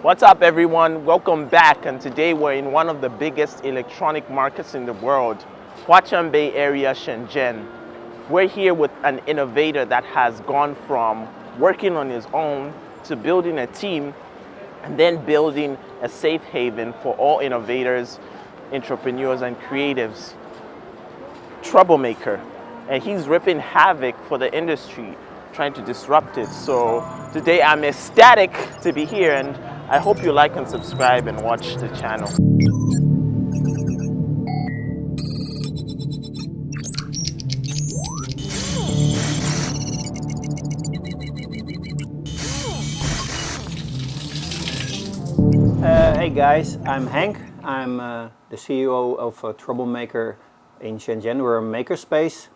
What's up, everyone? Welcome back. And today we're in one of the biggest electronic markets in the world, Huaqiangbei area, Shenzhen. We're here with an innovator that has gone from working on his own to building a team and then building a safe haven for all innovators, entrepreneurs, and creatives. TroubleMaker. And he's ripping havoc for the industry, trying to disrupt it. So today I'm ecstatic to be here, and I hope you like and subscribe and watch the channel. Hey guys, I'm Hank. I'm the CEO of TroubleMaker in Shenzhen. We're a makerspace,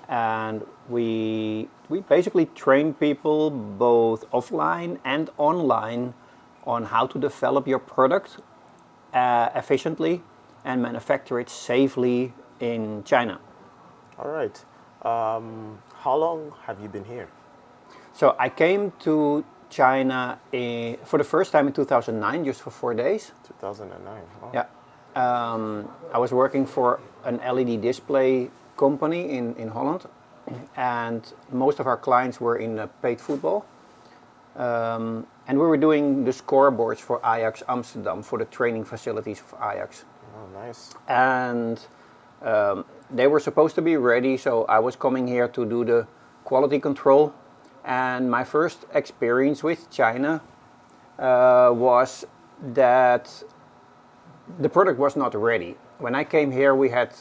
and we basically train people both offline and online on how to develop your product efficiently and manufacture it safely in China. All right. How long have you been here? So I came to China for the first time in 2009, just for 4 days. 2009. Wow. Yeah. I was working for an LED display company in Holland, and most of our clients were in paid football. And we were doing the scoreboards for Ajax Amsterdam, for the training facilities of Ajax. Oh, nice. And they were supposed to be ready, so I was coming here to do the quality control. And my first experience with China was that the product was not ready. When I came here, we had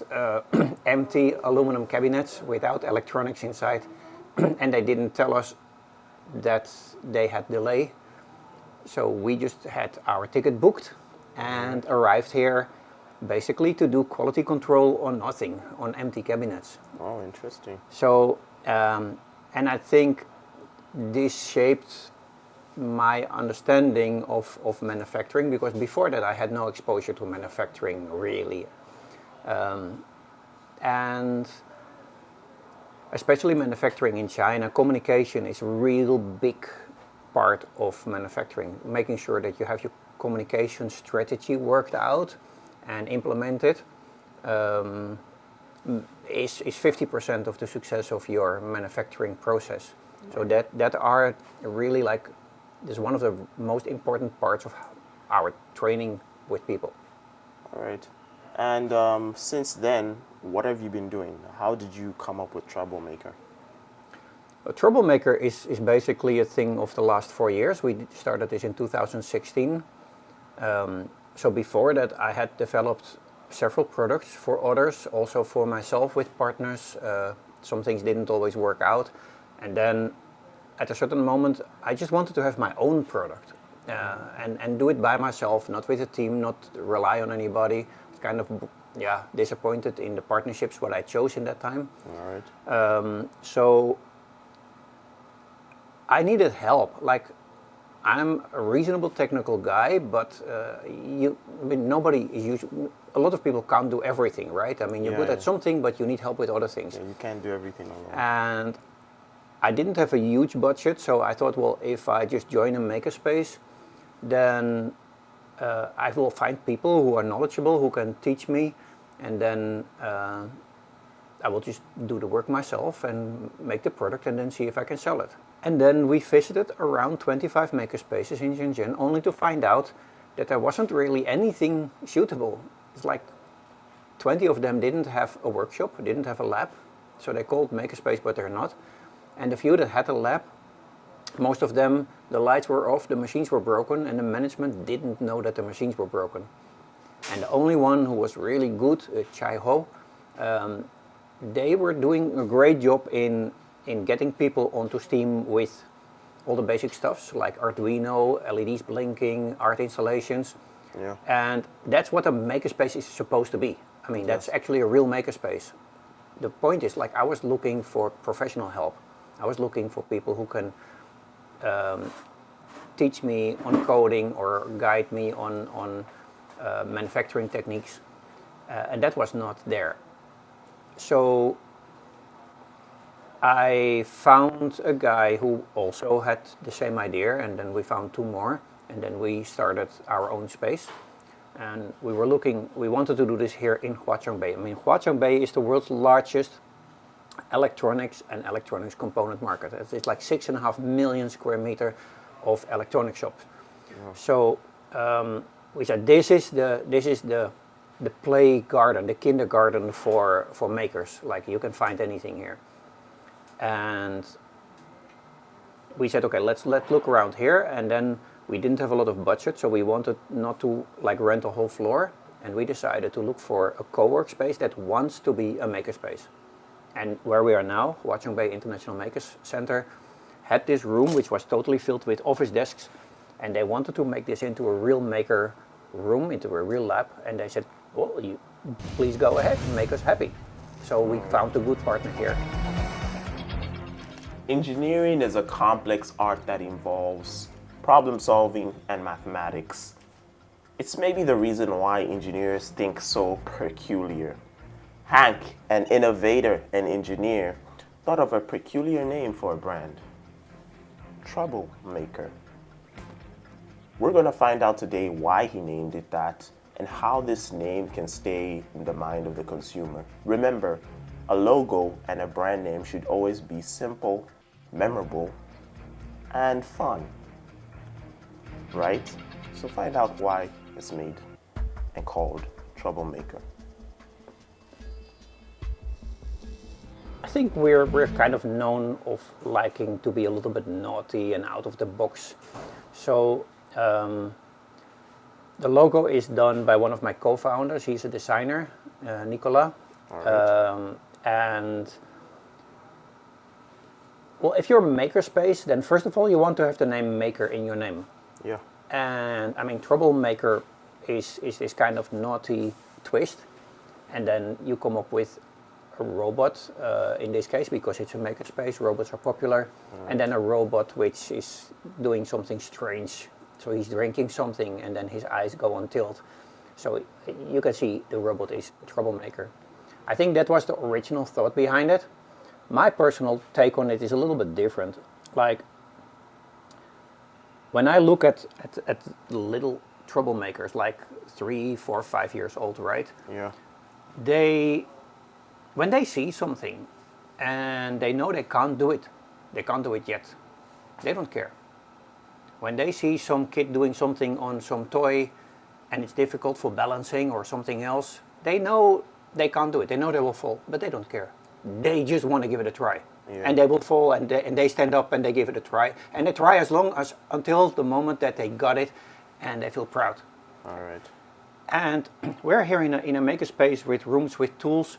empty aluminum cabinets without electronics inside, and they didn't tell us that they had delay. So we just had our ticket booked and arrived here basically to do quality control on nothing, on empty cabinets. Oh, interesting. So, and I think this shaped my understanding of manufacturing, because before that I had no exposure to manufacturing really. And especially manufacturing in China, communication is a real big part of manufacturing. Making sure that you have your communication strategy worked out and implemented is 50% of the success of your manufacturing process. So that are really like, is one of the most important parts of our training with people. All right. And since then, what have you been doing? How did you come up with TroubleMaker? TroubleMaker is basically a thing of the last 4 years. We started this in 2016. So before that, I had developed several products for others, also for myself with partners. Some things didn't always work out. And then at a certain moment, I just wanted to have my own product and do it by myself, not with a team, not rely on anybody. It's kind of disappointed in the partnerships what I chose in that time. All right. So I needed help. Like, I'm a reasonable technical guy, but nobody is usually. A lot of people can't do everything, right? I mean, you're good at something, but you need help with other things. Yeah, you can't do everything alone. And I didn't have a huge budget, so I thought, well, if I just join a makerspace, then I will find people who are knowledgeable, who can teach me, and then I will just do the work myself and make the product and then see if I can sell it. And then we visited around 25 makerspaces in Shenzhen, only to find out that there wasn't really anything suitable. It's like 20 of them didn't have a workshop, didn't have a lab, so they called makerspace, but they're not. And the few that had a lab, most of them, the lights were off, the machines were broken, and the management didn't know that the machines were broken. And the only one who was really good, Chai Ho, they were doing a great job in getting people onto Steam with all the basic stuffs like Arduino, LEDs blinking, art installations. Yeah. And that's what a makerspace is supposed to be. I mean, that's actually a real makerspace. The point is, like, I was looking for professional help. I was looking for people who can teach me on coding or guide me on manufacturing techniques, and that was not there. So I found a guy who also had the same idea, and then we found two more, and then we started our own space. And we wanted to do this here in Huaqiangbei. I mean, Huaqiangbei is the world's largest electronics and electronics component market. It's like 6.5 million square meter of electronic shops. Yeah. So we said this is the play garden, the kindergarten for makers. Like, you can find anything here. And we said, okay, let's look around here. And then we didn't have a lot of budget, so we wanted not to like rent a whole floor. And we decided to look for a co-work space that wants to be a makerspace. And where we are now, Huaqiangbei International Makers Center, had this room which was totally filled with office desks, and they wanted to make this into a real maker room, into a real lab. And they said, well, you please go ahead and make us happy. So we found a good partner here. Engineering is a complex art that involves problem solving and mathematics. It's maybe the reason why engineers think so peculiar. Hank, an innovator and engineer, thought of a peculiar name for a brand: TroubleMaker. We're going to find out today why he named it that and how this name can stay in the mind of the consumer. Remember, a logo and a brand name should always be simple, memorable, and fun, right? So find out why it's made and called TroubleMaker. I think we're kind of known of liking to be a little bit naughty and out of the box. So the logo is done by one of my co-founders. He's a designer, Nicola. Right. And well, if you're a makerspace, then first of all, you want to have the name Maker in your name. Yeah. And I mean, TroubleMaker is this kind of naughty twist. And then you come up with a robot, in this case, because it's a makerspace, robots are popular. Right. And then a robot which is doing something strange. So he's drinking something and then his eyes go on tilt. So you can see the robot is a TroubleMaker. I think that was the original thought behind it. My personal take on it is a little bit different. Like, when I look at the little troublemakers, like 3, 4, 5 years old, right? Yeah. When they see something and they know they can't do it yet, they don't care. When they see some kid doing something on some toy and it's difficult for balancing or something else, they know they can't do it. They know they will fall, but they don't care. They just want to give it a try. Yeah. And they will fall and they stand up and they give it a try. And they try until the moment that they got it and they feel proud. All right. And we're here in a makerspace with rooms with tools.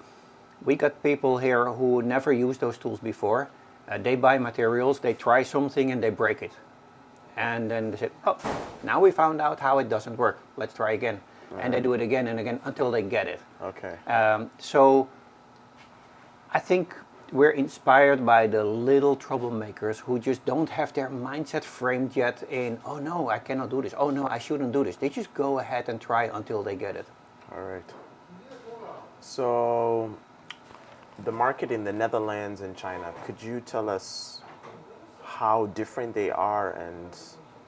We got people here who never used those tools before. They buy materials, they try something and they break it. And then they said, oh, now we found out how it doesn't work. Let's try again. Right. And they do it again and again until they get it. Okay. So I think we're inspired by the little troublemakers who just don't have their mindset framed yet in, oh no, I cannot do this. Oh no, I shouldn't do this. They just go ahead and try until they get it. All right. So the market in the Netherlands and China, could you tell us how different they are and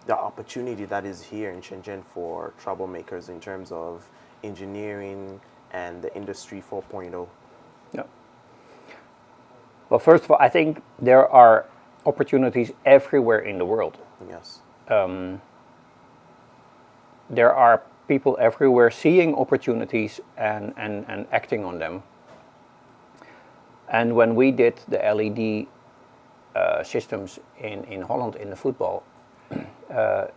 the opportunity that is here in Shenzhen for troublemakers in terms of engineering and the industry 4.0? Yeah. Well, first of all, I think there are opportunities everywhere in the world. Yes. There are people everywhere seeing opportunities and acting on them. And when we did the LED systems in Holland in the football,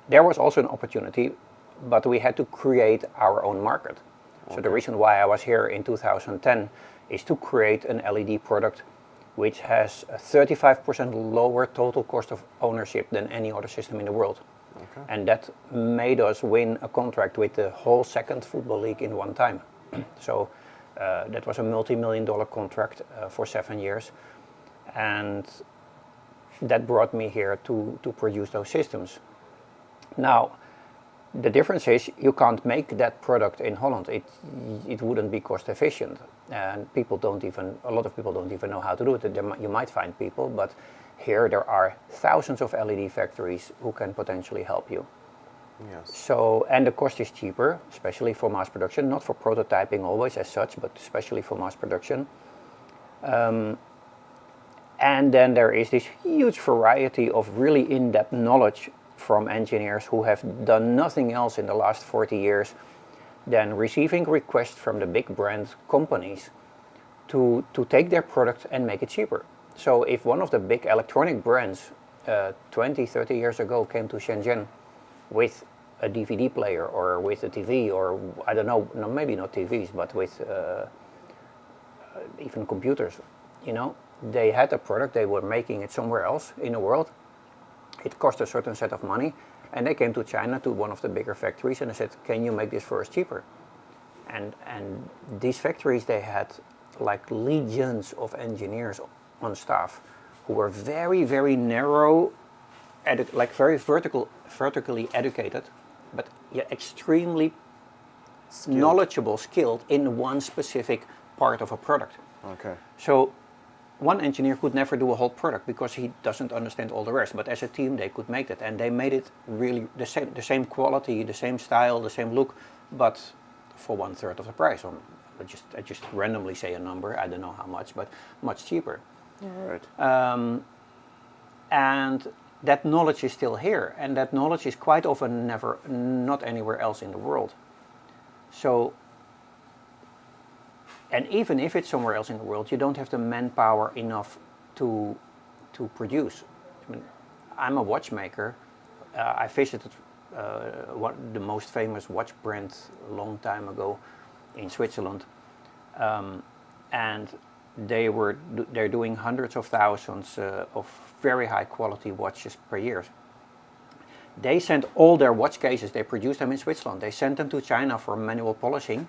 there was also an opportunity, but we had to create our own market. Okay. So the reason why I was here in 2010 is to create an LED product which has a 35% lower total cost of ownership than any other system in the world. Okay. And that made us win a contract with the whole second football league in one time. So that was a multi-million-dollar contract for 7 years. And that brought me here to produce those systems. Now, the difference is you can't make that product in Holland. It wouldn't be cost efficient. And a lot of people don't even know how to do it. You might find people, but here there are thousands of LED factories who can potentially help you. Yes. So, and the cost is cheaper, especially for mass production, not for prototyping always as such, but especially for mass production. And then there is this huge variety of really in-depth knowledge from engineers who have done nothing else in the last 40 years than receiving requests from the big brand companies to take their product and make it cheaper. So if one of the big electronic brands 20, 30 years ago came to Shenzhen with a DVD player or with a TV, or I don't know, no, maybe not TVs, but with even computers, you know, they had a product, they were making it somewhere else in the world. It cost a certain set of money, and they came to China to one of the bigger factories and they said, can you make this for us cheaper? And these factories, they had like legions of engineers on staff who were very, very narrow, like very vertically educated, but yeah, extremely knowledgeable, skilled in one specific part of a product. Okay. So one engineer could never do a whole product because he doesn't understand all the rest. But as a team, they could make that, and they made it really the same quality, the same style, the same look, but for 1/3 of the price. Or I just randomly say a number. I don't know how much, but much cheaper. All right. And that knowledge is still here, and that knowledge is quite often not anywhere else in the world. So. And even if it's somewhere else in the world, you don't have the manpower enough to produce. I mean, I'm a watchmaker. I visited the most famous watch brand a long time ago in Switzerland, and they're doing hundreds of thousands of very high quality watches per year. They sent all their watch cases. They produce them in Switzerland. They sent them to China for manual polishing.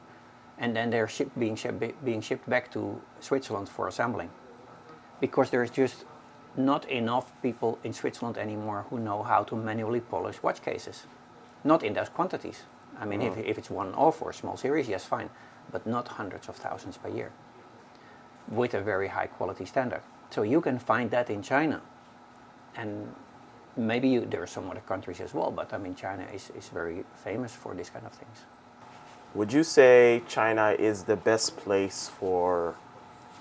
And then they're being shipped back to Switzerland for assembling. Because there's just not enough people in Switzerland anymore who know how to manually polish watch cases. Not in those quantities. I mean, if it's one-off or a small series, yes, fine. But not hundreds of thousands per year. With a very high quality standard. So you can find that in China. And maybe there are some other countries as well, but I mean, China is very famous for these kind of things. Would you say China is the best place for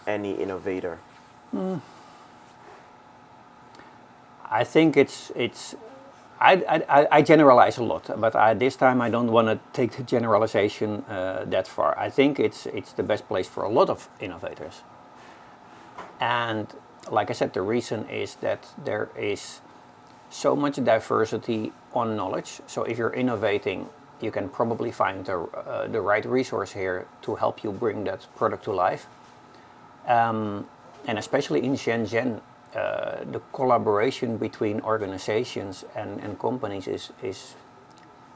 any innovator? I think I generalize a lot, but this time I don't want to take the generalization that far. I think it's the best place for a lot of innovators. And like I said, the reason is that there is so much diversity on knowledge. So if you're innovating, you can probably find the right resource here to help you bring that product to life. And especially in Shenzhen, the collaboration between organizations and companies is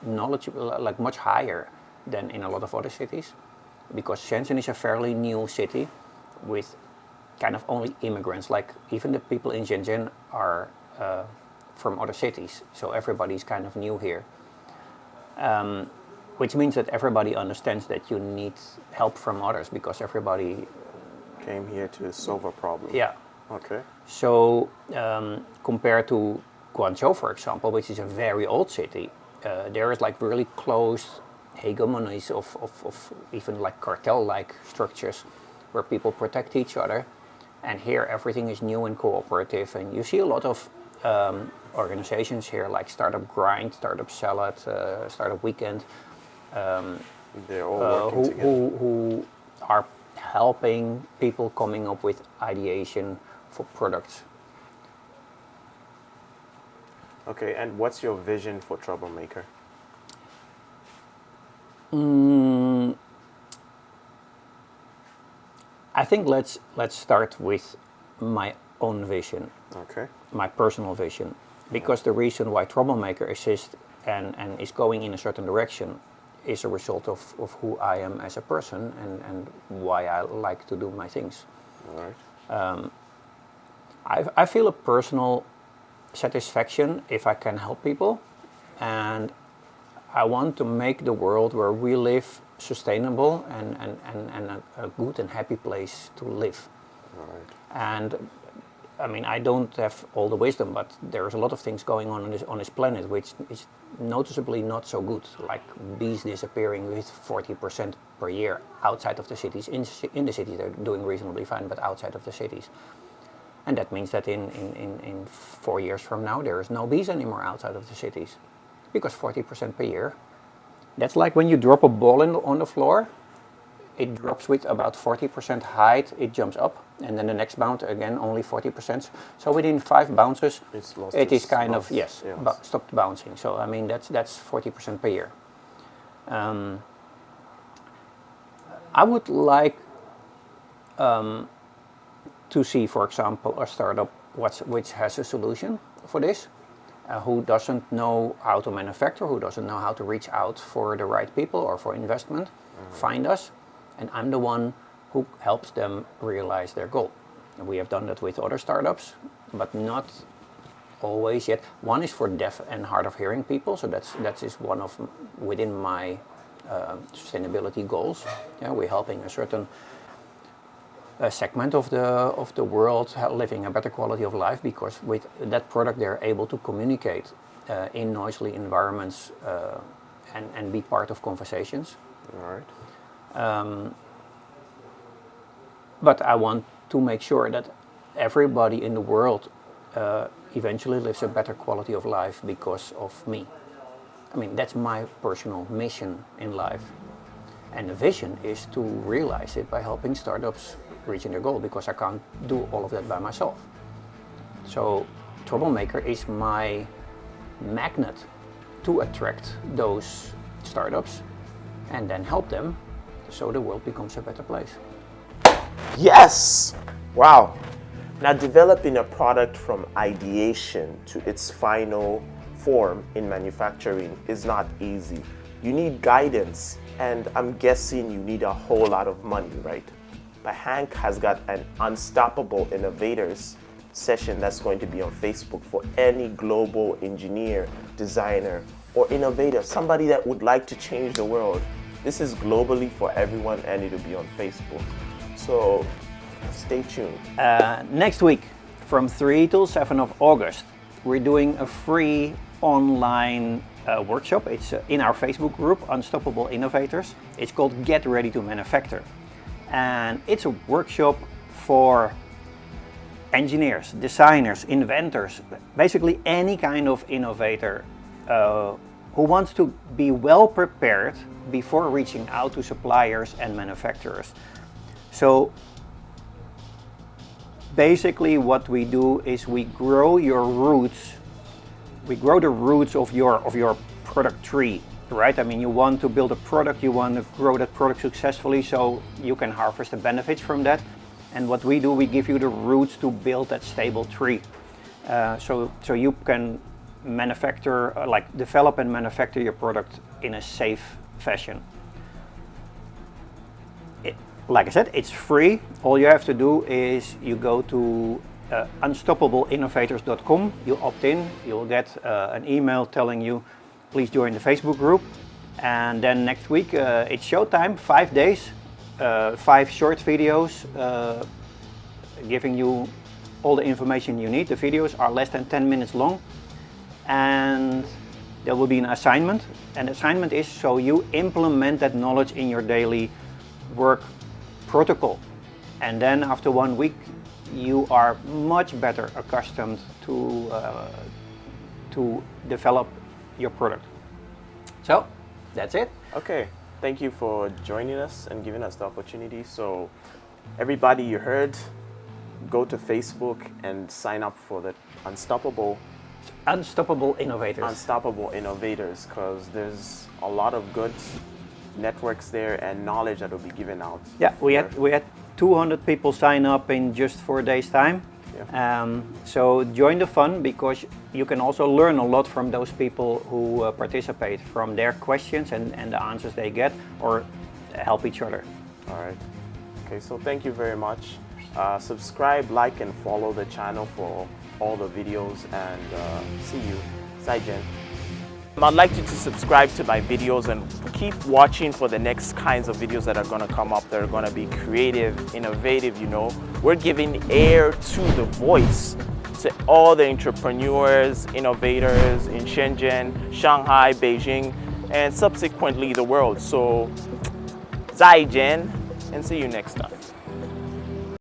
knowledgeable, like much higher than in a lot of other cities. Because Shenzhen is a fairly new city with kind of only immigrants. Like even the people in Shenzhen are from other cities, so everybody's kind of new here. Which means that everybody understands that you need help from others because everybody came here to solve a problem. Yeah. Okay. So compared to Guangzhou, for example, which is a very old city, there is like really close hegemonies of even like cartel-like structures where people protect each other. And here everything is new and cooperative, and you see a lot of organizations here like Startup Grind, Startup Salad, Startup Weekend. They're all working together. Who are helping people coming up with ideation for products. Okay, and what's your vision for TroubleMaker? I think let's start with my own vision. Okay. My personal vision. Because the reason why TroubleMaker exists and is going in a certain direction is a result of who I am as a person and why I like to do my things. All right. I feel a personal satisfaction if I can help people, and I want to make the world where we live sustainable and a good and happy place to live. All right. And I mean, I don't have all the wisdom, but there's a lot of things going on this planet which is noticeably not so good, like bees disappearing with 40% per year outside of the cities. In the cities they're doing reasonably fine, but outside of the cities. And that means that in 4 years from now there is no bees anymore outside of the cities, because 40% per year, that's like when you drop a ball on the floor. It drops with about 40% height, it jumps up, and then the next bounce again only 40%. So within 5 bounces, it is kind of, yes, stopped bouncing. So I mean that's 40% per year. I would like to see, for example, a startup which has a solution for this, who doesn't know how to manufacture, who doesn't know how to reach out for the right people or for investment, find us. And I'm the one who helps them realize their goal. And we have done that with other startups, but not always yet. One is for deaf and hard of hearing people, so that is one of within my sustainability goals. Yeah, we're helping a certain segment of the world living a better quality of life, because with that product they're able to communicate in noisy environments and be part of conversations. All right. But I want to make sure that everybody in the world eventually lives a better quality of life because of me. I mean, that's my personal mission in life. And the vision is to realize it by helping startups reaching their goal, because I can't do all of that by myself. So TroubleMaker is my magnet to attract those startups and then help them so the world becomes a better place. Yes! Wow. Now, developing a product from ideation to its final form in manufacturing is not easy. You need guidance, and I'm guessing you need a whole lot of money, right? But Hank has got an Unstoppable Innovators session that's going to be on Facebook for any global engineer, designer, or innovator, somebody that would like to change the world. This is globally for everyone, and it'll be on Facebook. So stay tuned. Next week, from 3 till 7 of August, we're doing a free online workshop. It's in our Facebook group, Unstoppable Innovators. It's called Get Ready to Manufacture. And it's a workshop for engineers, designers, inventors, basically any kind of innovator who wants to be well prepared before reaching out to suppliers and manufacturers. So basically what we do is we grow your roots, we grow the roots of your product tree, right? I mean, you want to build a product, you want to grow that product successfully so you can harvest the benefits from that. And what we do, we give you the roots to build that stable tree. So you can manufacture, develop and manufacture your product in a safe fashion. Like I said, it's free. All you have to do is you go to unstoppableinnovators.com, you opt in, you'll get an email telling you, please join the Facebook group. And then next week, it's showtime, 5 days, 5 short videos, giving you all the information you need. The videos are less than 10 minutes long. And there will be an assignment. And the assignment is so you implement that knowledge in your daily work protocol. And then after 1 week, you are much better accustomed to develop your product. So that's it. Okay, thank you for joining us and giving us the opportunity. So everybody, you heard, go to Facebook and sign up for the Unstoppable Innovators. Unstoppable Innovators, because there's a lot of good networks there and knowledge that will be given out. Yeah, we had 200 people sign up in just 4 days time. Yeah. So join the fun, because you can also learn a lot from those people who participate, from their questions and the answers they get, or help each other. All right. Okay, so thank you very much. Subscribe, like, and follow the channel for all the videos, and see you. Zaijian. I'd like you to subscribe to my videos and keep watching for the next kinds of videos that are going to come up that are going to be creative, innovative, you know. We're giving air to the voice to all the entrepreneurs, innovators in Shenzhen, Shanghai, Beijing, and subsequently the world. So, 再见, and see you next time.